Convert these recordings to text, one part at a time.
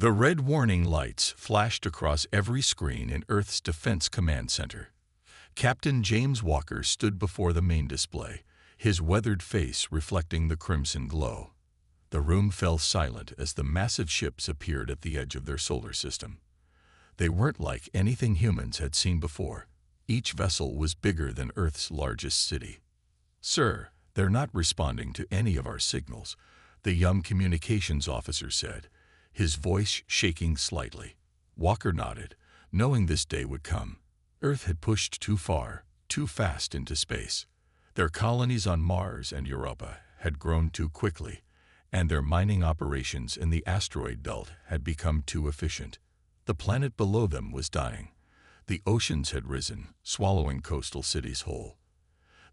The red warning lights flashed across every screen in Earth's Defense Command Center. Captain James Walker stood before the main display, his weathered face reflecting the crimson glow. The room fell silent as the massive ships appeared at the edge of their solar system. They weren't like anything humans had seen before. Each vessel was bigger than Earth's largest city. "Sir, they're not responding to any of our signals," the young communications officer said, his voice shaking slightly. Walker nodded, knowing this day would come. Earth had pushed too far, too fast into space. Their colonies on Mars and Europa had grown too quickly, and their mining operations in the asteroid belt had become too efficient. The planet below them was dying. The oceans had risen, swallowing coastal cities whole.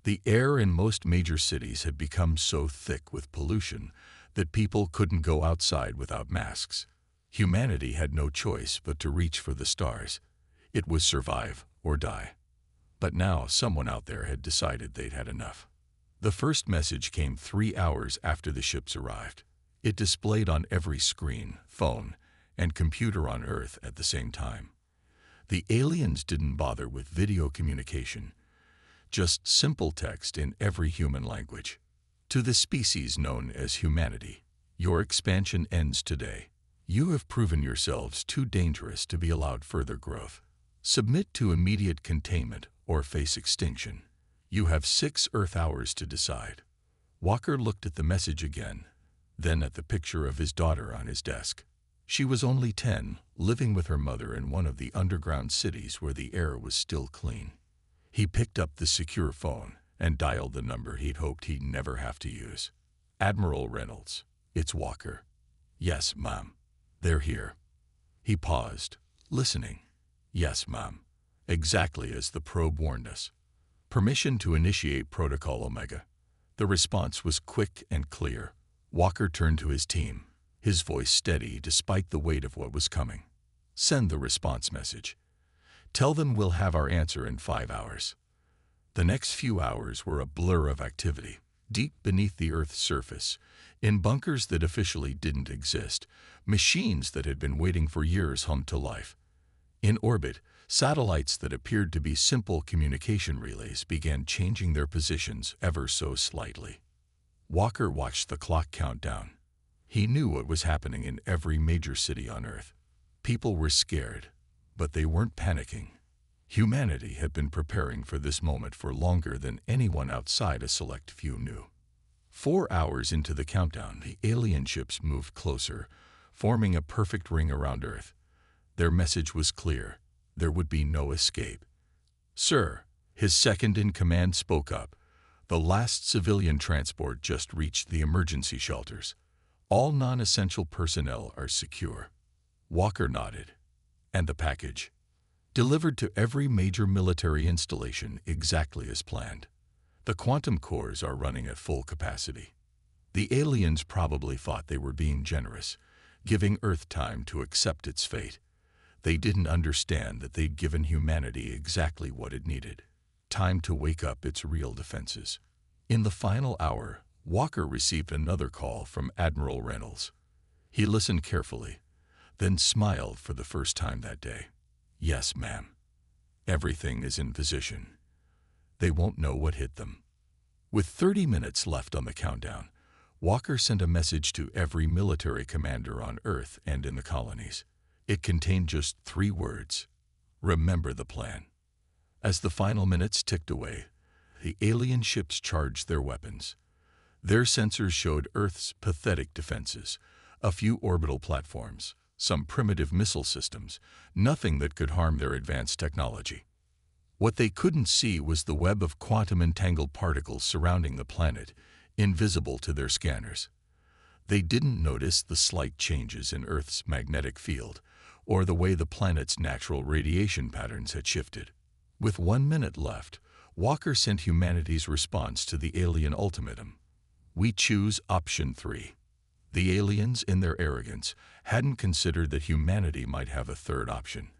The air in most major cities had become so thick with pollution that people couldn't go outside without masks. Humanity had no choice but to reach for the stars. It was survive or die. But now someone out there had decided they'd had enough. The first message came 3 hours after the ships arrived. It displayed on every screen, phone, and computer on Earth at the same time. The aliens didn't bother with video communication, just simple text in every human language. "To the species known as humanity, your expansion ends today. You have proven yourselves too dangerous to be allowed further growth. Submit to immediate containment or face extinction. You have 6 Earth hours to decide." Walker looked at the message again, then at the picture of his daughter on his desk. She was only 10, living with her mother in one of the underground cities where the air was still clean. He picked up the secure phone and dialed the number he'd hoped he'd never have to use. "Admiral Reynolds, it's Walker." "Yes, Mom. They're here." He paused, listening. "Yes, Mom. Exactly as the probe warned us. Permission to initiate Protocol Omega." The response was quick and clear. Walker turned to his team, his voice steady despite the weight of what was coming. "Send the response message. Tell them we'll have our answer in 5 hours." The next few hours were a blur of activity. Deep beneath the Earth's surface, in bunkers that officially didn't exist, machines that had been waiting for years hummed to life. In orbit, satellites that appeared to be simple communication relays began changing their positions ever so slightly. Walker watched the clock count down. He knew what was happening in every major city on Earth. People were scared, but they weren't panicking. Humanity had been preparing for this moment for longer than anyone outside a select few knew. 4 hours into the countdown, the alien ships moved closer, forming a perfect ring around Earth. Their message was clear. There would be no escape. "Sir," his second-in-command spoke up, "the last civilian transport just reached the emergency shelters. All non-essential personnel are secure." Walker nodded. "And the package?" "Delivered to every major military installation exactly as planned. The quantum cores are running at full capacity." The aliens probably thought they were being generous, giving Earth time to accept its fate. They didn't understand that they'd given humanity exactly what it needed: time to wake up its real defenses. In the final hour, Walker received another call from Admiral Reynolds. He listened carefully, then smiled for the first time that day. "Yes, ma'am. Everything is in position. They won't know what hit them." With 30 minutes left on the countdown, Walker sent a message to every military commander on Earth and in the colonies. It contained just 3 words: "Remember the plan." As the final minutes ticked away, the alien ships charged their weapons. Their sensors showed Earth's pathetic defenses: a few orbital platforms, some primitive missile systems, nothing that could harm their advanced technology. What they couldn't see was the web of quantum-entangled particles surrounding the planet, invisible to their scanners. They didn't notice the slight changes in Earth's magnetic field, or the way the planet's natural radiation patterns had shifted. With 1 minute left, Walker sent humanity's response to the alien ultimatum: "We choose option 3. The aliens, in their arrogance, hadn't considered that humanity might have a third option.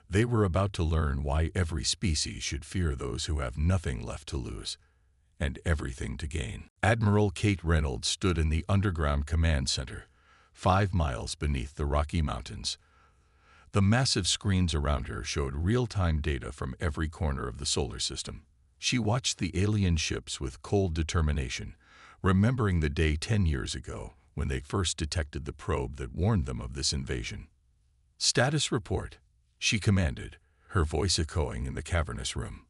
They were about to learn why every species should fear those who have nothing left to lose and everything to gain. Admiral Kate Reynolds stood in the underground command center, 5 miles beneath the Rocky Mountains. The massive screens around her showed real-time data from every corner of the solar system. She watched the alien ships with cold determination, remembering the day 10 years ago when they first detected the probe that warned them of this invasion. "Status report," she commanded, her voice echoing in the cavernous room.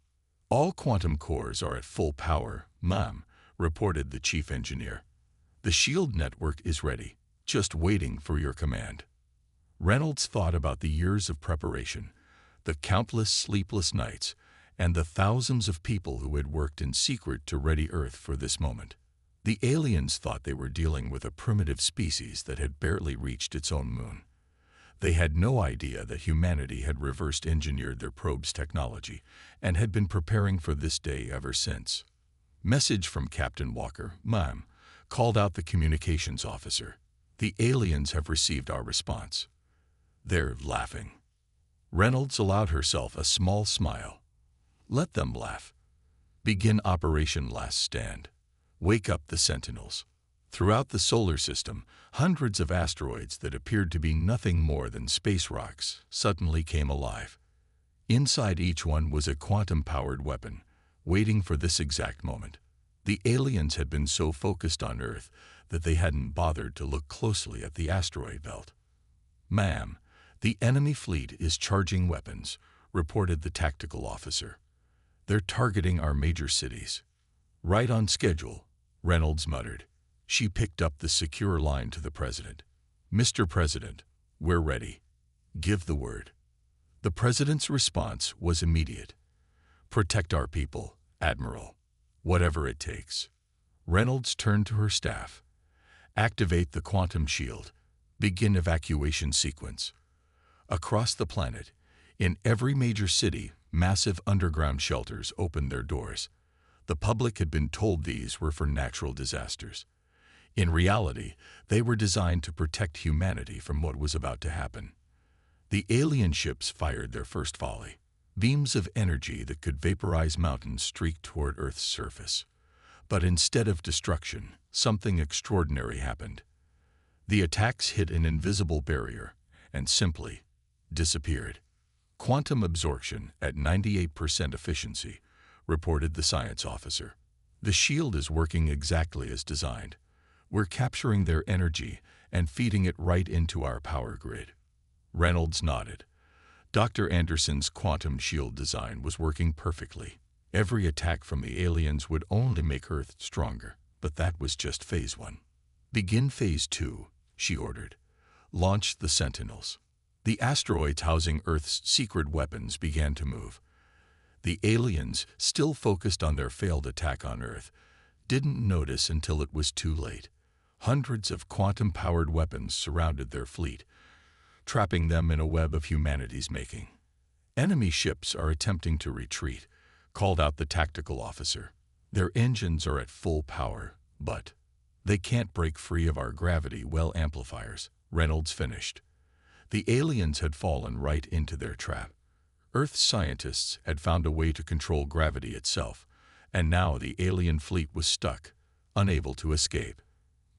"All quantum cores are at full power, ma'am," reported the chief engineer. "The shield network is ready, just waiting for your command." Reynolds thought about the years of preparation, the countless sleepless nights, and the thousands of people who had worked in secret to ready Earth for this moment. The aliens thought they were dealing with a primitive species that had barely reached its own moon. They had no idea that humanity had reversed engineered their probe's technology and had been preparing for this day ever since. "Message from Captain Walker, ma'am," called out the communications officer. "The aliens have received our response." "They're laughing." Reynolds allowed herself a small smile. "Let them laugh. Begin Operation Last Stand. Wake up the Sentinels." Throughout the solar system, hundreds of asteroids that appeared to be nothing more than space rocks suddenly came alive. Inside each one was a quantum-powered weapon, waiting for this exact moment. The aliens had been so focused on Earth that they hadn't bothered to look closely at the asteroid belt. "Ma'am, the enemy fleet is charging weapons," reported the tactical officer. "They're targeting our major cities." "Right on schedule," Reynolds muttered. She picked up the secure line to the president. "Mr. President, we're ready. Give the word." The president's response was immediate. "Protect our people, Admiral. Whatever it takes." Reynolds turned to her staff. "Activate the quantum shield. Begin evacuation sequence." Across the planet, in every major city, massive underground shelters opened their doors. The public had been told these were for natural disasters. In reality, they were designed to protect humanity from what was about to happen. The alien ships fired their first volley. Beams of energy that could vaporize mountains streaked toward Earth's surface. But instead of destruction, something extraordinary happened. The attacks hit an invisible barrier and simply disappeared. "Quantum absorption at 98% efficiency," reported the science officer. "The shield is working exactly as designed. We're capturing their energy and feeding it right into our power grid." Reynolds nodded. Dr. Anderson's quantum shield design was working perfectly. Every attack from the aliens would only make Earth stronger, but that was just Phase 1. "Begin Phase 2, she ordered. "Launch the Sentinels." The asteroids housing Earth's secret weapons began to move. The aliens, still focused on their failed attack on Earth, didn't notice until it was too late. Hundreds of quantum-powered weapons surrounded their fleet, trapping them in a web of humanity's making. "Enemy ships are attempting to retreat," called out the tactical officer. "Their engines are at full power, but they can't break free of our gravity well amplifiers," Reynolds finished. The aliens had fallen right into their trap. Earth's scientists had found a way to control gravity itself, and now the alien fleet was stuck, unable to escape.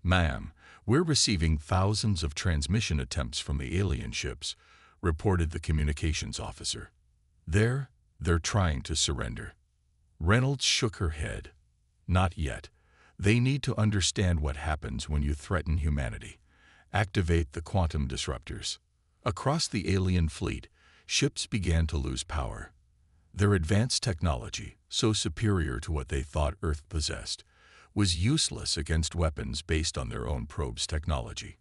"Ma'am, we're receiving thousands of transmission attempts from the alien ships," reported the communications officer. They're trying to surrender." Reynolds shook her head. "Not yet. They need to understand what happens when you threaten humanity. Activate the quantum disruptors." Across the alien fleet, ships began to lose power. Their advanced technology, so superior to what they thought Earth possessed, was useless against weapons based on their own probe's technology.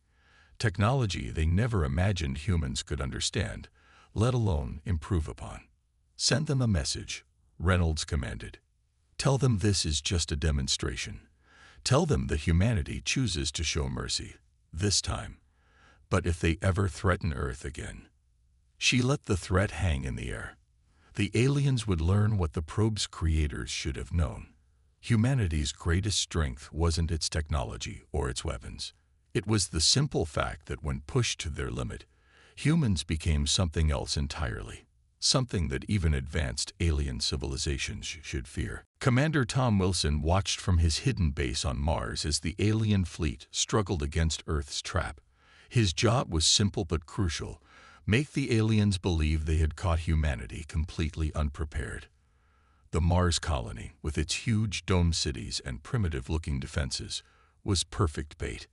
Technology they never imagined humans could understand, let alone improve upon. "Send them a message," Reynolds commanded. "Tell them this is just a demonstration. Tell them that humanity chooses to show mercy, this time. But if they ever threaten Earth again..." She let the threat hang in the air. The aliens would learn what the probe's creators should have known. Humanity's greatest strength wasn't its technology or its weapons. It was the simple fact that when pushed to their limit, humans became something else entirely, something that even advanced alien civilizations should fear. Commander Tom Wilson watched from his hidden base on Mars as the alien fleet struggled against Earth's trap. His job was simple but crucial: make the aliens believe they had caught humanity completely unprepared. The Mars colony, with its huge dome cities and primitive-looking defenses, was perfect bait.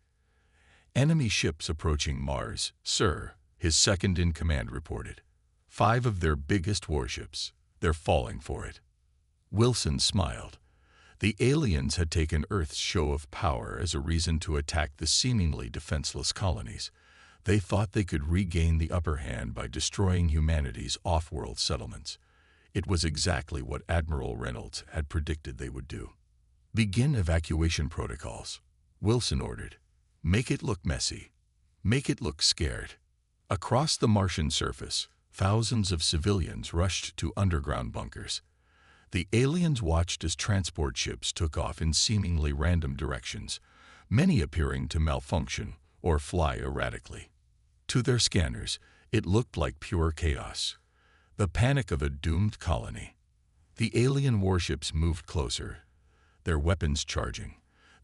Enemy ships approaching Mars, sir, his second-in-command reported. 5 of their biggest warships. They're falling for it. Wilson smiled. The aliens had taken Earth's show of power as a reason to attack the seemingly defenseless colonies. They thought they could regain the upper hand by destroying humanity's off-world settlements. It was exactly what Admiral Reynolds had predicted they would do. Begin evacuation protocols, Wilson ordered. Make it look messy. Make it look scared. Across the Martian surface, thousands of civilians rushed to underground bunkers. The aliens watched as transport ships took off in seemingly random directions, many appearing to malfunction or fly erratically. To their scanners, it looked like pure chaos, the panic of a doomed colony. The alien warships moved closer, their weapons charging.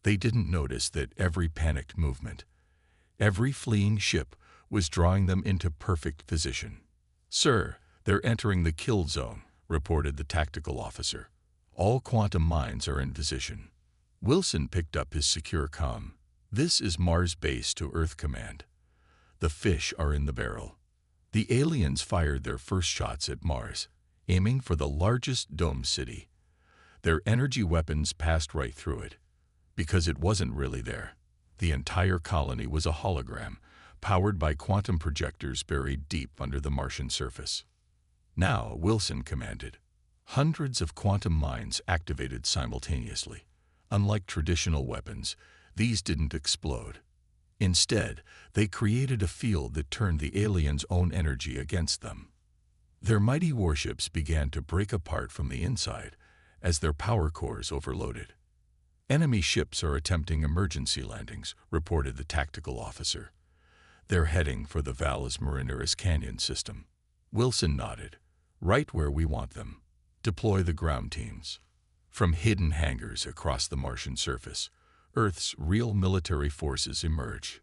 They didn't notice that every panicked movement, every fleeing ship, was drawing them into perfect position. "Sir, they're entering the kill zone," reported the tactical officer. "All quantum mines are in position." Wilson picked up his secure comm. "This is Mars Base to Earth Command. The fish are in the barrel." The aliens fired their first shots at Mars, aiming for the largest dome city. Their energy weapons passed right through it, because it wasn't really there. The entire colony was a hologram, powered by quantum projectors buried deep under the Martian surface. "Now," Wilson commanded. Hundreds of quantum mines activated simultaneously. Unlike traditional weapons, these didn't explode. Instead, they created a field that turned the aliens' own energy against them. Their mighty warships began to break apart from the inside as their power cores overloaded. "Enemy ships are attempting emergency landings," reported the tactical officer. "They're heading for the Valles Marineris Canyon system." Wilson nodded. "Right where we want them. Deploy the ground teams." From hidden hangars across the Martian surface, Earth's real military forces emerge.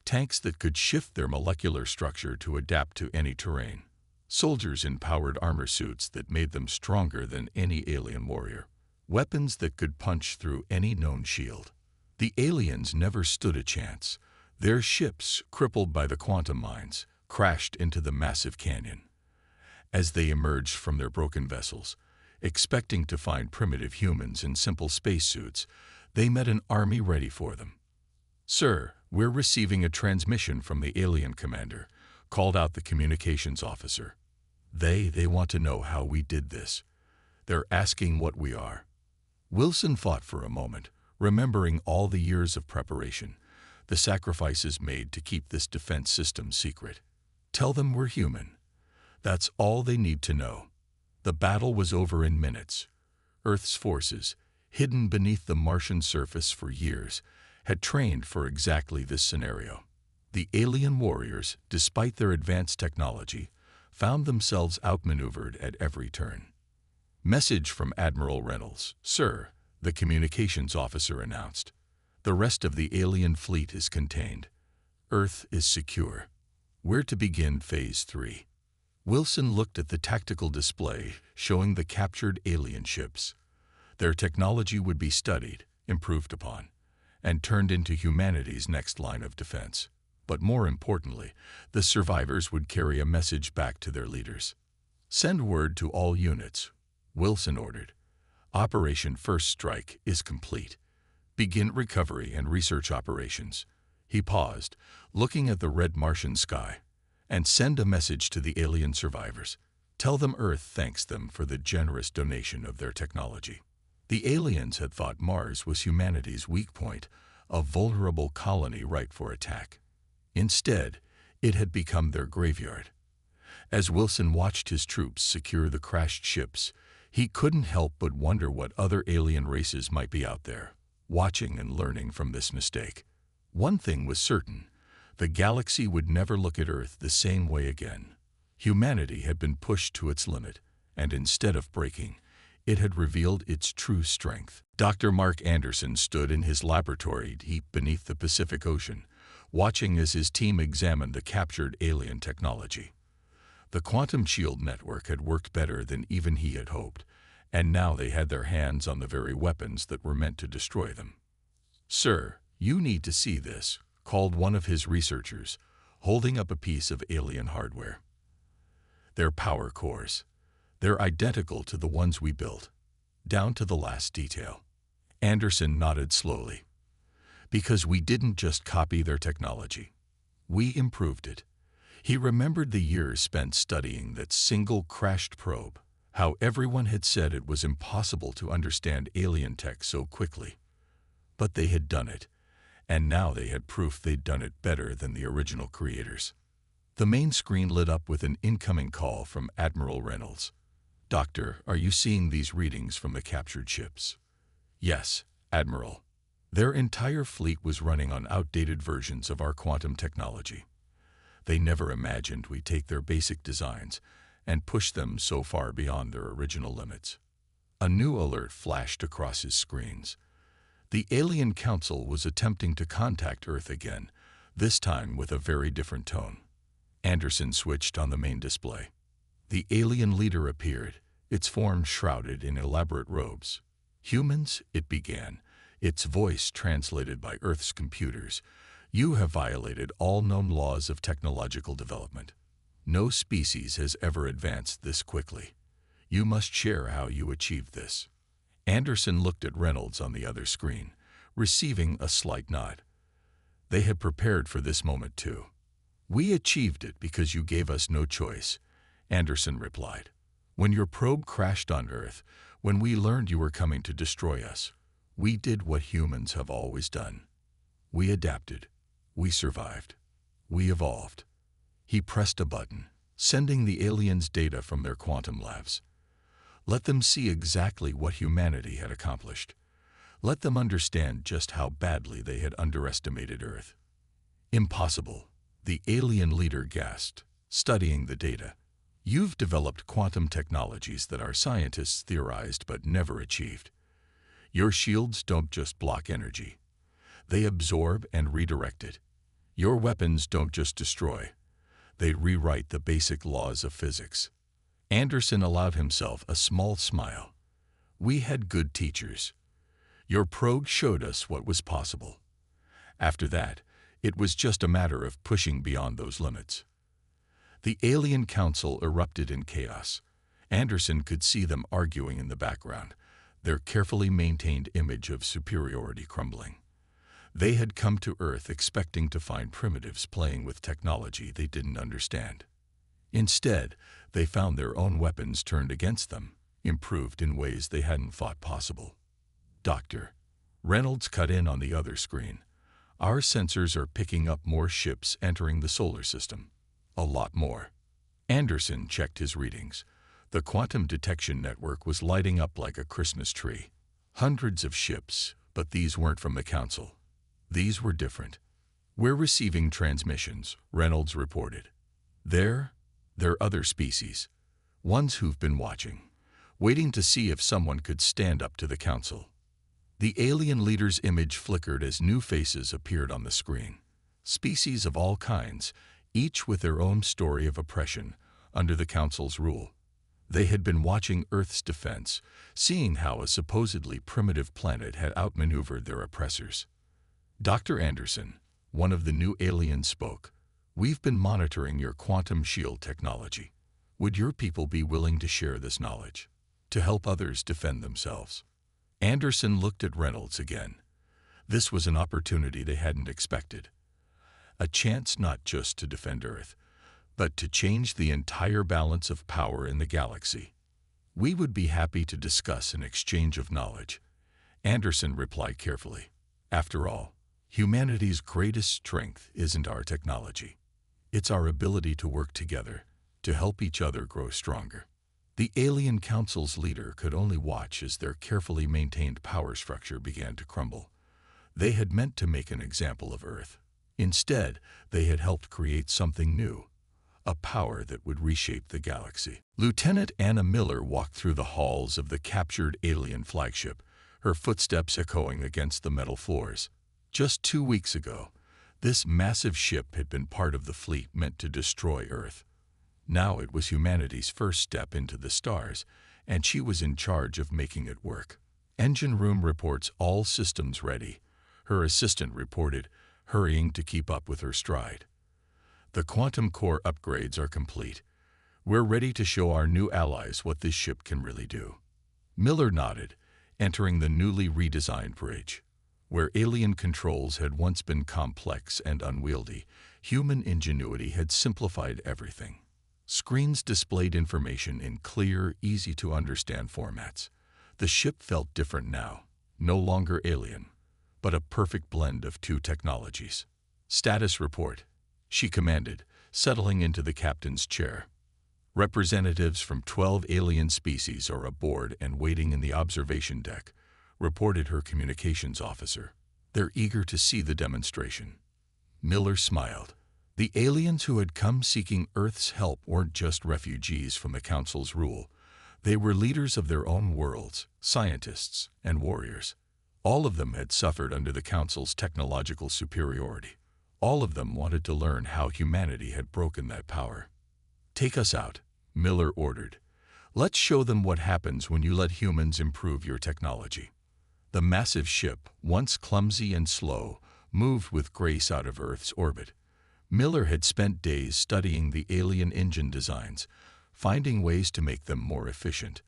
Tanks that could shift their molecular structure to adapt to any terrain. Soldiers in powered armor suits that made them stronger than any alien warrior. Weapons that could punch through any known shield. The aliens never stood a chance. Their ships, crippled by the quantum mines, crashed into the massive canyon. As they emerged from their broken vessels, expecting to find primitive humans in simple spacesuits, they met an army ready for them. "Sir, we're receiving a transmission from the alien commander," called out the communications officer. They want to know how we did this. They're asking what we are." Wilson thought for a moment, remembering all the years of preparation, the sacrifices made to keep this defense system secret. "Tell them we're human. That's all they need to know." The battle was over in minutes. Earth's forces, hidden beneath the Martian surface for years, had trained for exactly this scenario. The alien warriors, despite their advanced technology, found themselves outmaneuvered at every turn. "Message from Admiral Reynolds, sir," the communications officer announced. "The rest of the alien fleet is contained. Earth is secure. We're to begin Phase 3. Wilson looked at the tactical display showing the captured alien ships. Their technology would be studied, improved upon, and turned into humanity's next line of defense. But more importantly, the survivors would carry a message back to their leaders. "Send word to all units," Wilson ordered. "Operation First Strike is complete. Begin recovery and research operations." He paused, looking at the red Martian sky. "And send a message to the alien survivors. Tell them Earth thanks them for the generous donation of their technology." The aliens had thought Mars was humanity's weak point, a vulnerable colony ripe for attack. Instead, it had become their graveyard. As Wilson watched his troops secure the crashed ships, he couldn't help but wonder what other alien races might be out there, watching and learning from this mistake. One thing was certain: the galaxy would never look at Earth the same way again. Humanity had been pushed to its limit, and instead of breaking, it had revealed its true strength. Dr. Mark Anderson stood in his laboratory deep beneath the Pacific Ocean, watching as his team examined the captured alien technology. The quantum shield network had worked better than even he had hoped, and now they had their hands on the very weapons that were meant to destroy them. "Sir, you need to see this," called one of his researchers, holding up a piece of alien hardware. "Their power cores. They're identical to the ones we built, down to the last detail." Anderson nodded slowly. "Because we didn't just copy their technology. We improved it." He remembered the years spent studying that single crashed probe, how everyone had said it was impossible to understand alien tech so quickly. But they had done it, and now they had proof they'd done it better than the original creators. The main screen lit up with an incoming call from Admiral Reynolds. "Doctor, are you seeing these readings from the captured ships?" "Yes, Admiral. Their entire fleet was running on outdated versions of our quantum technology. They never imagined we'd take their basic designs and push them so far beyond their original limits." A new alert flashed across his screens. The Alien Council was attempting to contact Earth again, this time with a very different tone. Anderson switched on the main display. The alien leader appeared, its form shrouded in elaborate robes. "Humans," it began, its voice translated by Earth's computers, "you have violated all known laws of technological development. No species has ever advanced this quickly. You must share how you achieved this." Anderson looked at Reynolds on the other screen, receiving a slight nod. They had prepared for this moment too. "We achieved it because you gave us no choice," Anderson replied. "When your probe crashed on Earth, when we learned you were coming to destroy us, we did what humans have always done. We adapted. We survived. We evolved." He pressed a button, sending the aliens data from their quantum labs. Let them see exactly what humanity had accomplished. Let them understand just how badly they had underestimated Earth. "Impossible," the alien leader gasped, studying the data. "You've developed quantum technologies that our scientists theorized but never achieved. Your shields don't just block energy. They absorb and redirect it. Your weapons don't just destroy. They rewrite the basic laws of physics." Anderson allowed himself a small smile. "We had good teachers. Your probe showed us what was possible. After that, it was just a matter of pushing beyond those limits." The Alien Council erupted in chaos. Anderson could see them arguing in the background, their carefully maintained image of superiority crumbling. They had come to Earth expecting to find primitives playing with technology they didn't understand. Instead, they found their own weapons turned against them, improved in ways they hadn't thought possible. "Doctor," Reynolds cut in on the other screen, "our sensors are picking up more ships entering the solar system. A lot more." Anderson checked his readings. The quantum detection network was lighting up like a Christmas tree. Hundreds of ships, but these weren't from the Council. These were different. "We're receiving transmissions," Reynolds reported. They're other species, ones who've been watching, waiting to see if someone could stand up to the Council." The alien leader's image flickered as new faces appeared on the screen. Species of all kinds, each with their own story of oppression under the Council's rule. They had been watching Earth's defense, seeing how a supposedly primitive planet had outmaneuvered their oppressors. "Dr. Anderson," one of the new aliens spoke, "we've been monitoring your quantum shield technology. Would your people be willing to share this knowledge, to help others defend themselves?" Anderson looked at Reynolds again. This was an opportunity they hadn't expected. A chance not just to defend Earth, but to change the entire balance of power in the galaxy. "We would be happy to discuss an exchange of knowledge," Anderson replied carefully. "After all, humanity's greatest strength isn't our technology. It's our ability to work together, to help each other grow stronger." The Alien Council's leader could only watch as their carefully maintained power structure began to crumble. They had meant to make an example of Earth. Instead, they had helped create something new, a power that would reshape the galaxy. Lieutenant Anna Miller walked through the halls of the captured alien flagship, her footsteps echoing against the metal floors. Just 2 weeks ago, This massive ship had been part of the fleet meant to destroy Earth. Now it was humanity's first step into the stars, and she was in charge of making it work. Engine room reports all systems ready. Her assistant reported, hurrying to keep up with her stride. The quantum core upgrades are complete. We're ready to show our new allies what this ship can really do. Miller nodded, entering the newly redesigned bridge. Where alien controls had once been complex and unwieldy, human ingenuity had simplified everything. Screens displayed information in clear, easy-to-understand formats. The ship felt different now, no longer alien, but a perfect blend of two technologies. "Status report," she commanded, settling into the captain's chair. "Representatives from 12 alien species are aboard and waiting in the observation deck," reported her communications officer. "They're eager to see the demonstration." Miller smiled. The aliens who had come seeking Earth's help weren't just refugees from the Council's rule. They were leaders of their own worlds, scientists and warriors. All of them had suffered under the Council's technological superiority. All of them wanted to learn how humanity had broken that power. "Take us out," Miller ordered. "Let's show them what happens when you let humans improve your technology." The massive ship, once clumsy and slow, moved with grace out of Earth's orbit. Miller had spent days studying the alien engine designs, finding ways to make them more efficient.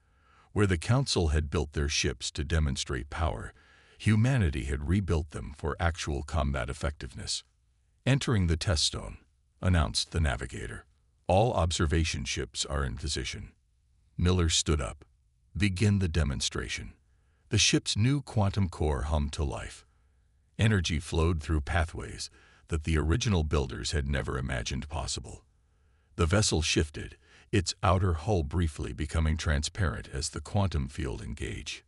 Where the Council had built their ships to demonstrate power, humanity had rebuilt them for actual combat effectiveness. "Entering the test zone," announced the navigator. "All observation ships are in position." Miller stood up. "Begin the demonstration." The ship's new quantum core hummed to life. Energy flowed through pathways that the original builders had never imagined possible. The vessel shifted, its outer hull briefly becoming transparent as the quantum field engaged.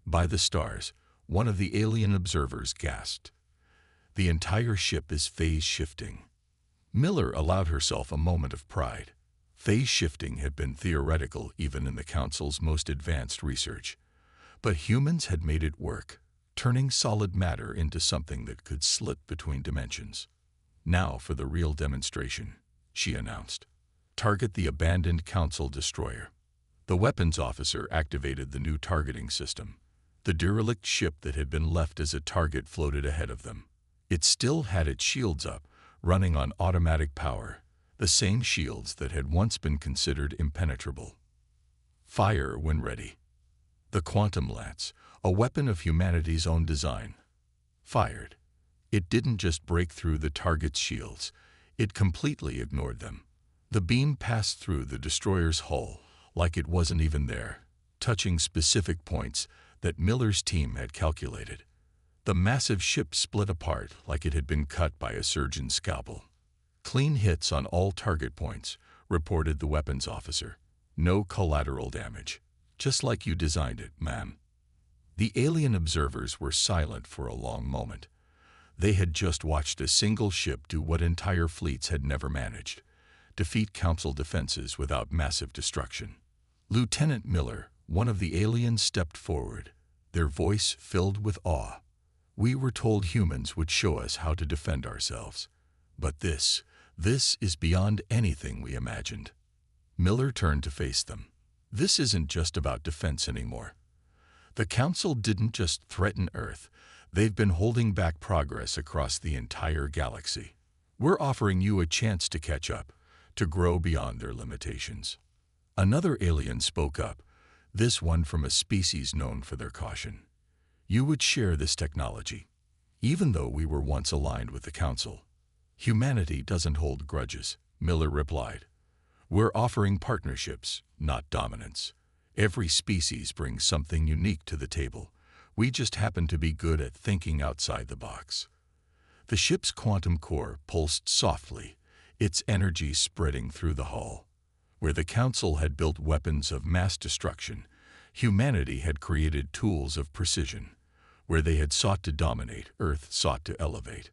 "By the stars," one of the alien observers gasped. "The entire ship is phase shifting." Miller allowed herself a moment of pride. Phase shifting had been theoretical even in the Council's most advanced research. But humans had made it work, turning solid matter into something that could slip between dimensions. "Now for the real demonstration," she announced. "Target the abandoned Council destroyer." The weapons officer activated the new targeting system. The derelict ship that had been left as a target floated ahead of them. It still had its shields up, running on automatic power, the same shields that had once been considered impenetrable. "Fire when ready." The quantum lance, a weapon of humanity's own design, fired. It didn't just break through the target's shields, it completely ignored them. The beam passed through the destroyer's hull like it wasn't even there, touching specific points that Miller's team had calculated. The massive ship split apart like it had been cut by a surgeon's scalpel. "Clean hits on all target points," reported the weapons officer. "No collateral damage. Just like you designed it, ma'am." The alien observers were silent for a long moment. They had just watched a single ship do what entire fleets had never managed: defeat Council defenses without massive destruction. Lieutenant Miller, one of the aliens, stepped forward, their voice filled with awe. "We were told humans would show us how to defend ourselves. But this is beyond anything we imagined." Miller turned to face them. "This isn't just about defense anymore. The Council didn't just threaten Earth, they've been holding back progress across the entire galaxy. We're offering you a chance to catch up, to grow beyond their limitations." Another alien spoke up, this one from a species known for their caution. "You would share this technology, even though we were once aligned with the Council." "Humanity doesn't hold grudges," Miller replied. "We're offering partnerships, not dominance. Every species brings something unique to the table. We just happen to be good at thinking outside the box." The ship's quantum core pulsed softly, its energy spreading through the hull. Where the Council had built weapons of mass destruction, humanity had created tools of precision. Where they had sought to dominate, Earth sought to elevate.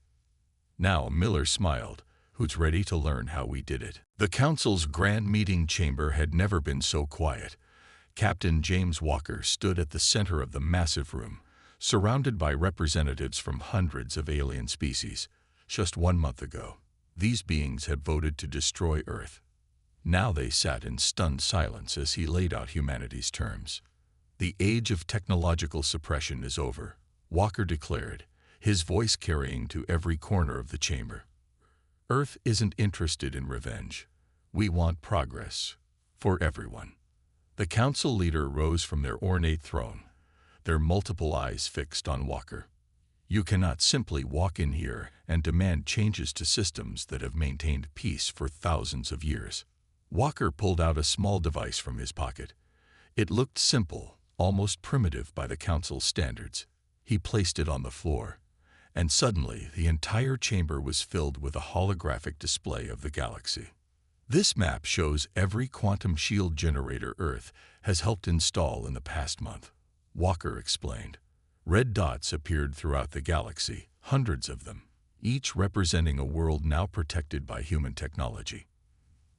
Now Miller smiled. "Who's ready to learn how we did it?" The Council's grand meeting chamber had never been so quiet. Captain James Walker stood at the center of the massive room, surrounded by representatives from hundreds of alien species. Just 1 month ago, these beings had voted to destroy Earth. Now they sat in stunned silence as he laid out humanity's terms. The age of technological suppression is over, Walker declared, his voice carrying to every corner of the chamber. Earth isn't interested in revenge. We want progress. For everyone. The council leader rose from their ornate throne, their multiple eyes fixed on Walker. You cannot simply walk in here and demand changes to systems that have maintained peace for thousands of years. Walker pulled out a small device from his pocket. It looked simple, almost primitive by the council's standards. He placed it on the floor, and suddenly the entire chamber was filled with a holographic display of the galaxy. This map shows every quantum shield generator Earth has helped install in the past month, Walker explained. Red dots appeared throughout the galaxy, hundreds of them, each representing a world now protected by human technology.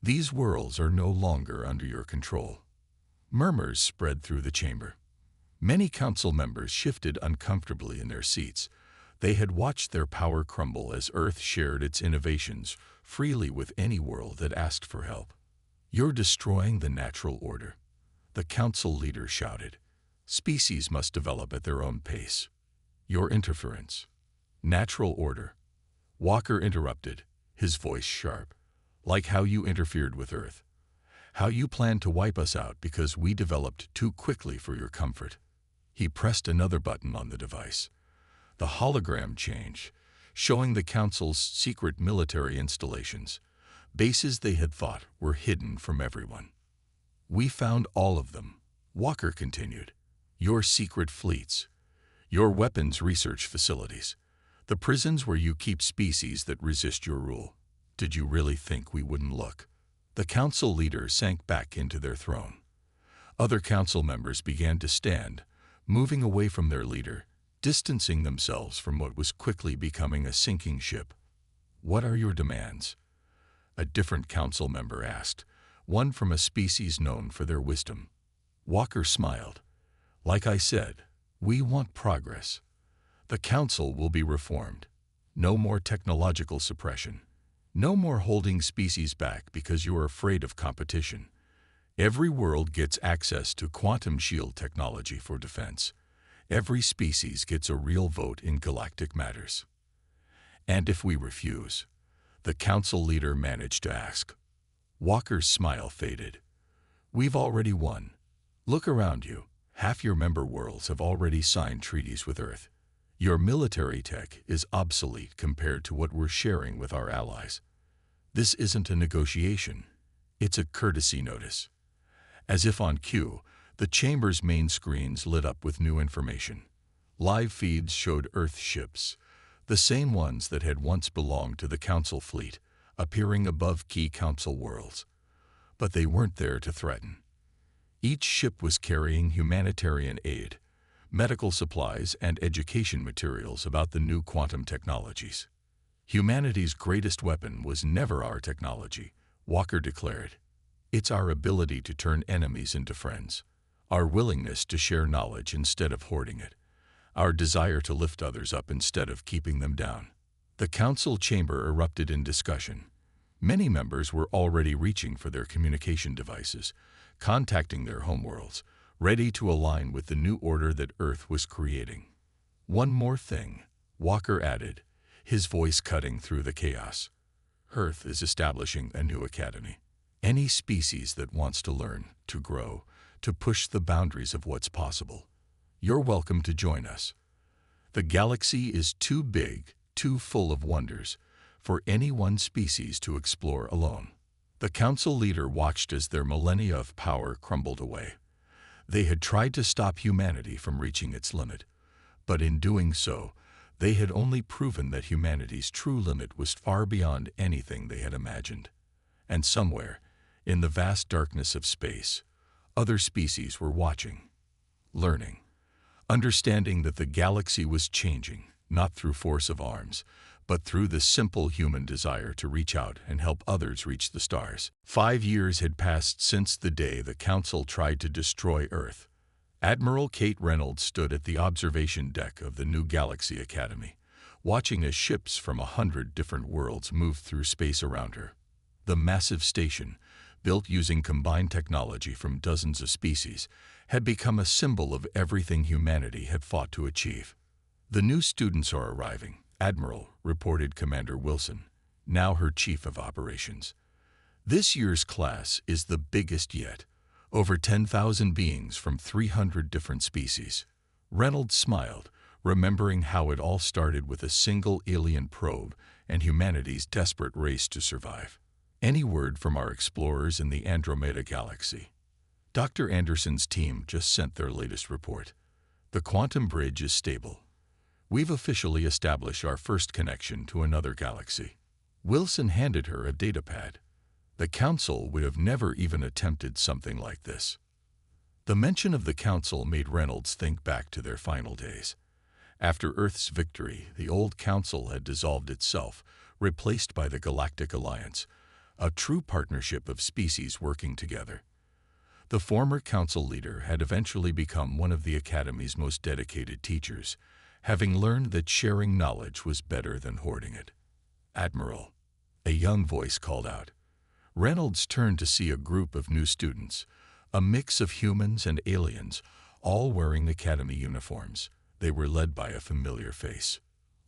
These worlds are no longer under your control. Murmurs spread through the chamber. Many council members shifted uncomfortably in their seats. They had watched their power crumble as Earth shared its innovations freely with any world that asked for help. You're destroying the natural order, the council leader shouted. Species must develop at their own pace. Your interference. Natural order. Walker interrupted, his voice sharp. Like how you interfered with Earth. How you planned to wipe us out because we developed too quickly for your comfort. He pressed another button on the device. The hologram changed, showing the council's secret military installations, bases they had thought were hidden from everyone. We found all of them, Walker continued. Your secret fleets, your weapons research facilities, the prisons where you keep species that resist your rule. Did you really think we wouldn't look? The council leader sank back into their throne. Other council members began to stand, moving away from their leader, distancing themselves from what was quickly becoming a sinking ship. What are your demands? A different council member asked, one from a species known for their wisdom. Walker smiled. Like I said, we want progress. The council will be reformed. No more technological suppression. No more holding species back because you are afraid of competition. Every world gets access to quantum shield technology for defense. Every species gets a real vote in galactic matters. And if we refuse? The council leader managed to ask. Walker's smile faded. We've already won. Look around you. Half your member worlds have already signed treaties with Earth. Your military tech is obsolete compared to what we're sharing with our allies. This isn't a negotiation. It's a courtesy notice. As if on cue, the chamber's main screens lit up with new information. Live feeds showed Earth ships, the same ones that had once belonged to the Council fleet, appearing above key Council worlds. But they weren't there to threaten. Each ship was carrying humanitarian aid, medical supplies, and education materials about the new quantum technologies. Humanity's greatest weapon was never our technology, Walker declared. It's our ability to turn enemies into friends, our willingness to share knowledge instead of hoarding it, our desire to lift others up instead of keeping them down. The council chamber erupted in discussion. Many members were already reaching for their communication devices, contacting their homeworlds, ready to align with the new order that Earth was creating. One more thing, Walker added, his voice cutting through the chaos. Earth is establishing a new academy. Any species that wants to learn, to grow, to push the boundaries of what's possible, you're welcome to join us. The galaxy is too big, too full of wonders, for any one species to explore alone. The council leader watched as their millennia of power crumbled away. They had tried to stop humanity from reaching its limit, but in doing so, they had only proven that humanity's true limit was far beyond anything they had imagined. And somewhere, in the vast darkness of space, other species were watching, learning, understanding that the galaxy was changing, not through force of arms, but through the simple human desire to reach out and help others reach the stars. 5 years had passed since the day the Council tried to destroy Earth. Admiral Kate Reynolds stood at the observation deck of the New Galaxy Academy, watching as ships from 100 different worlds moved through space around her. The massive station, built using combined technology from dozens of species, had become a symbol of everything humanity had fought to achieve. "The new students are arriving, Admiral," reported Commander Wilson, now her chief of operations. "This year's class is the biggest yet, over 10,000 beings from 300 different species." Reynolds smiled, remembering how it all started with a single alien probe and humanity's desperate race to survive. "Any word from our explorers in the Andromeda Galaxy?" Dr. Anderson's team just sent their latest report. "The quantum bridge is stable. We've officially established our first connection to another galaxy." Wilson handed her a datapad. The Council would have never even attempted something like this. The mention of the Council made Reynolds think back to their final days. After Earth's victory, the old Council had dissolved itself, replaced by the Galactic Alliance, a true partnership of species working together. The former Council leader had eventually become one of the Academy's most dedicated teachers, having learned that sharing knowledge was better than hoarding it. "Admiral," a young voice called out. Reynolds turned to see a group of new students, a mix of humans and aliens, all wearing Academy uniforms. They were led by a familiar face.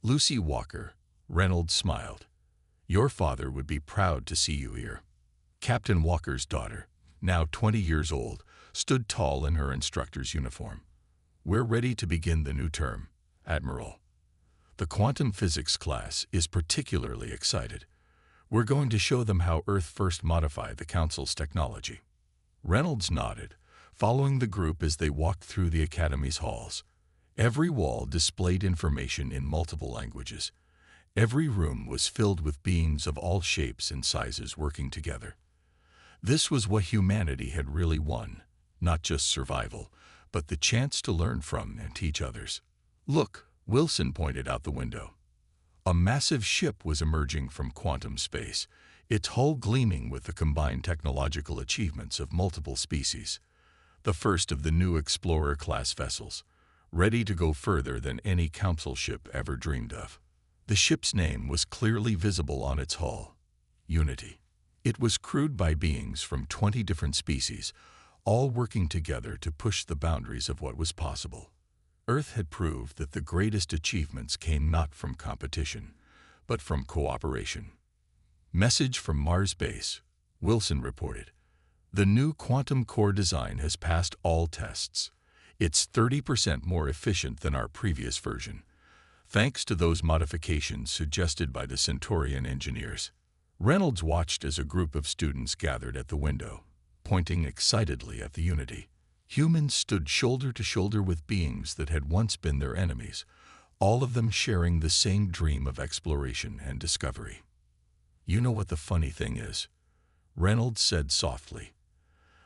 "Lucy Walker," Reynolds smiled. "Your father would be proud to see you here." Captain Walker's daughter, now 20 years old, stood tall in her instructor's uniform. "We're ready to begin the new term, Admiral. The quantum physics class is particularly excited. We're going to show them how Earth first modified the Council's technology." Reynolds nodded, following the group as they walked through the Academy's halls. Every wall displayed information in multiple languages. Every room was filled with beings of all shapes and sizes working together. This was what humanity had really won, not just survival, but the chance to learn from and teach others. "Look," Wilson pointed out the window. A massive ship was emerging from quantum space, its hull gleaming with the combined technological achievements of multiple species. The first of the new Explorer-class vessels, ready to go further than any Council ship ever dreamed of. The ship's name was clearly visible on its hull: Unity. It was crewed by beings from 20 different species, all working together to push the boundaries of what was possible. Earth had proved that the greatest achievements came not from competition, but from cooperation. "Message from Mars Base," Wilson reported. "The new quantum core design has passed all tests. It's 30% more efficient than our previous version, thanks to those modifications suggested by the Centaurian engineers." Reynolds watched as a group of students gathered at the window, pointing excitedly at the Unity. Humans stood shoulder to shoulder with beings that had once been their enemies, all of them sharing the same dream of exploration and discovery. "You know what the funny thing is?" Reynolds said softly.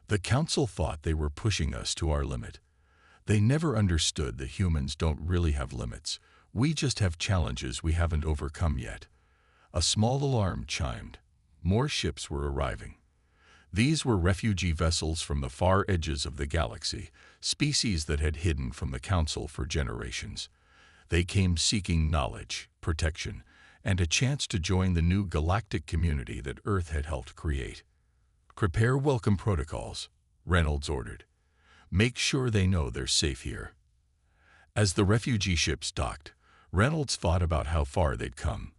"The Council thought they were pushing us to our limit. They never understood that humans don't really have limits. We just have challenges we haven't overcome yet." A small alarm chimed. More ships were arriving. These were refugee vessels from the far edges of the galaxy, species that had hidden from the Council for generations. They came seeking knowledge, protection, and a chance to join the new galactic community that Earth had helped create. "Prepare welcome protocols," Reynolds ordered. "Make sure they know they're safe here." As the refugee ships docked, Reynolds thought about how far they'd come.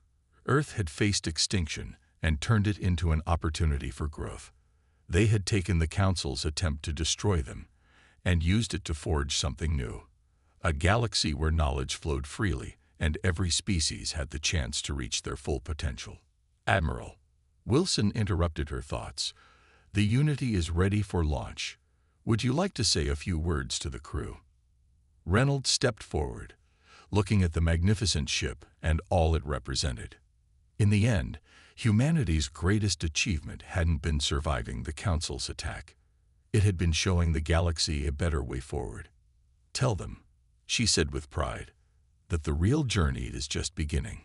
Earth had faced extinction and turned it into an opportunity for growth. They had taken the Council's attempt to destroy them and used it to forge something new. A galaxy where knowledge flowed freely and every species had the chance to reach their full potential. "Admiral," Wilson interrupted her thoughts, "the Unity is ready for launch. Would you like to say a few words to the crew?" Reynolds stepped forward, looking at the magnificent ship and all it represented. In the end, humanity's greatest achievement hadn't been surviving the Council's attack. It had been showing the galaxy a better way forward. "Tell them," she said with pride, "that the real journey is just beginning."